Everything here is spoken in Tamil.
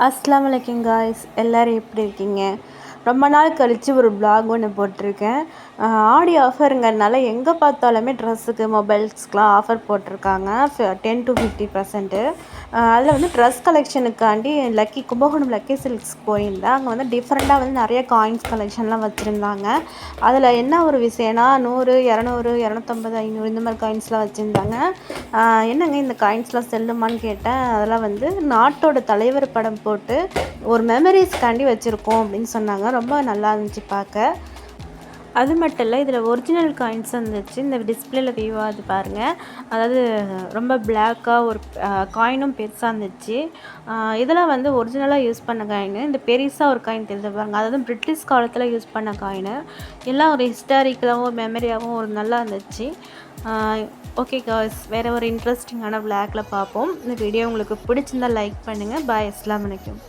அஸ்ஸலாமு அலைக்கும் காய்ஸ், எல்லோரும் எப்படி இருக்கீங்க? ரொம்ப நாள் கழித்து ஒரு vlog ஒன்று போட்டிருக்கேன். ஆடி ஆஃபருங்கிறதுனால எங்கே பார்த்தாலுமே ட்ரெஸ்ஸுக்கு மொபைல்ஸ்க்கெலாம் ஆஃபர் போட்டிருக்காங்க. 10 to 50%. அதில் வந்து ட்ரெஸ் கலெக்ஷனுக்காண்டி கும்பகோணம் லக்கி சில்க்ஸ் போயிருந்தேன். அங்கே வந்து டிஃப்ரெண்ட்டாக வந்து நிறைய காயின்ஸ் கலெக்ஷன்லாம் வச்சுருந்தாங்க. அதில் என்ன ஒரு விஷயம்னா 100, 200, 250, 500 இந்த மாதிரி காயின்ஸ்லாம் வச்சுருந்தாங்க. என்னங்க இந்த காயின்ஸ்லாம் செல்லுமான்னு கேட்டேன். அதெல்லாம் வந்து நாட்டோட தலைவர் படம் போட்டு ஒரு மெமரிஸ்க்காண்டி வச்சுருக்கோம் அப்படின்னு சொன்னாங்க. ரொம்ப நல்லா இருந்துச்சு பார்க்க. அது மட்டும் இல்லை, இதில் ஒரிஜினல் காயின்ஸ் இருந்துச்சு. இந்த டிஸ்பிளேல வியூ அது பாருங்கள். அதாவது ரொம்ப பிளாக்காக ஒரு காயினும் பெருசாக இருந்துச்சு. இதெல்லாம் வந்து ஒரிஜினலாக யூஸ் பண்ண காயின். இந்த பெருசாக ஒரு காயின் தெரிஞ்சு பாருங்கள், அதாவது பிரிட்டிஷ் காலத்தில் யூஸ் பண்ண காயின். எல்லாம் ஒரு ஹிஸ்டாரிக்கலாகவும் மெமரியாகவும் ஒரு நல்லா இருந்துச்சு. ஓகே காய்ஸ், வேறு ஒரு இன்ட்ரெஸ்டிங்கான விளாகில் பார்ப்போம். இந்த வீடியோ உங்களுக்கு பிடிச்சிருந்தால் லைக் பண்ணுங்கள். பாய், அஸ்ஸலாமு அலைக்கும்.